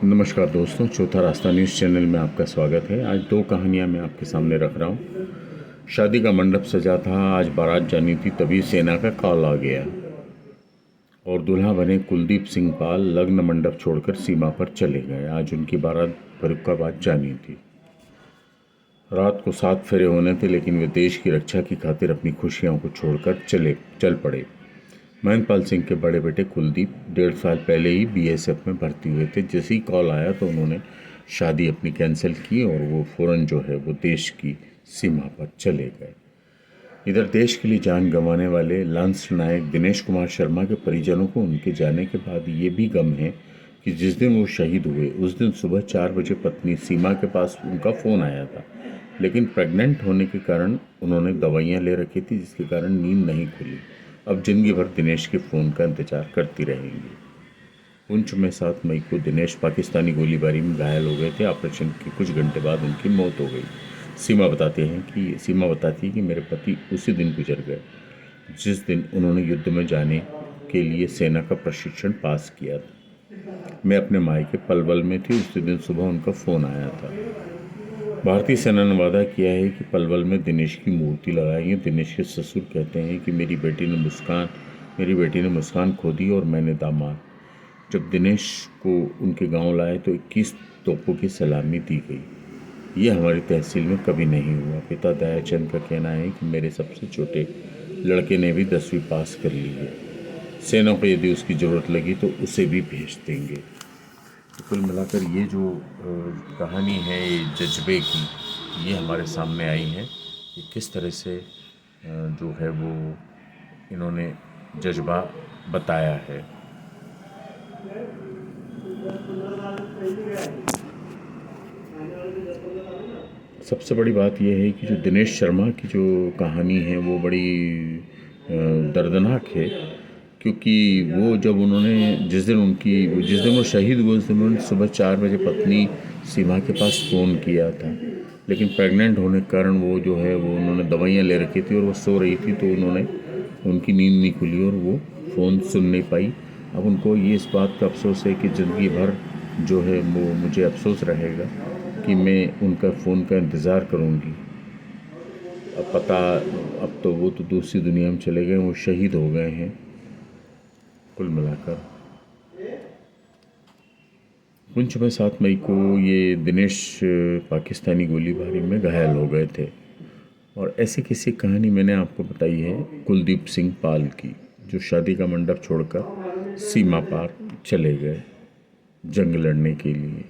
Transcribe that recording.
नमस्कार दोस्तों, चौथा रास्ता न्यूज़ चैनल में आपका स्वागत है। आज दो कहानियां मैं आपके सामने रख रहा हूं। शादी का मंडप सजा था, आज बारात जानी थी, तभी सेना का कॉल आ गया और दूल्हा बने कुलदीप सिंह पाल लग्न मंडप छोड़कर सीमा पर चले गए। आज उनकी बारात फर्रुखाबाद जानी थी। रात को 7 फेरे होने थे, लेकिन वे देश की रक्षा की खातिर अपनी खुशियों को छोड़कर चल पड़े। महेंद्रपाल सिंह के बड़े बेटे कुलदीप 1.5 साल पहले ही बीएसएफ में भर्ती हुए थे। जैसे ही कॉल आया तो उन्होंने शादी अपनी कैंसिल की और वो फ़ौरन वो देश की सीमा पर चले गए। इधर देश के लिए जान गंवाने वाले लांस नायक दिनेश कुमार शर्मा के परिजनों को उनके जाने के बाद ये भी गम है कि जिस दिन वो शहीद हुए उस दिन सुबह 4 बजे पत्नी सीमा के पास उनका फ़ोन आया था, लेकिन प्रेग्नेंट होने के कारण उन्होंने दवाइयाँ ले रखी थी, जिसके कारण नींद नहीं खुली। अब जिंदगी भर दिनेश के फ़ोन का इंतज़ार करती रहेंगी। पुंछ में 7 मई को दिनेश पाकिस्तानी गोलीबारी में घायल हो गए थे। ऑपरेशन के कुछ घंटे बाद उनकी मौत हो गई। सीमा बताती है कि मेरे पति उसी दिन गुजर गए जिस दिन उन्होंने युद्ध में जाने के लिए सेना का प्रशिक्षण पास किया था। मैं अपने मायके पलवल में थी। उसी दिन सुबह उनका फ़ोन आया था। भारतीय सेना ने वादा किया है कि पलवल में दिनेश की मूर्ति लगाई है। दिनेश के ससुर कहते हैं कि मेरी बेटी ने मुस्कान खो दी और मैंने दामाद। जब दिनेश को उनके गांव लाए तो 21 तोपों की सलामी दी गई। ये हमारी तहसील में कभी नहीं हुआ। पिता दयाचंद का कहना है कि मेरे सबसे छोटे लड़के ने भी 10वीं पास कर ली है। सेना को यदि उसकी ज़रूरत लगी तो उसे भी भेज देंगे। तो कुल मिलाकर ये जो कहानी है ये जज्बे की, ये हमारे सामने आई है कि किस तरह से जो है वो इन्होंने जज्बा बताया है। सबसे बड़ी बात यह है कि जो दिनेश शर्मा की जो कहानी है वो बड़ी दर्दनाक है, क्योंकि वो जब उन्होंने जिस दिन वो शहीद हुए उस दिन उन्होंने सुबह 4 बजे पत्नी सीमा के पास फ़ोन किया था, लेकिन प्रेग्नेंट होने के कारण वो उन्होंने दवाइयाँ ले रखी थी और वो सो रही थी, तो उनकी नींद नहीं खुली और वो फ़ोन सुन नहीं पाई। अब उनको ये इस बात का अफसोस है कि ज़िंदगी भर वो मुझे अफसोस रहेगा कि मैं उनका फ़ोन का इंतज़ार करूँगी। अब तो वो तो दूसरी दुनिया में चले गए, वो शहीद हो गए हैं। कुल मिलाकर पुंछ में 7 मई को ये दिनेश पाकिस्तानी गोलीबारी में घायल हो गए थे। और ऐसी किसी कहानी मैंने आपको बताई है कुलदीप सिंह पाल की, जो शादी का मंडप छोड़कर सीमा पार चले गए जंग लड़ने के लिए।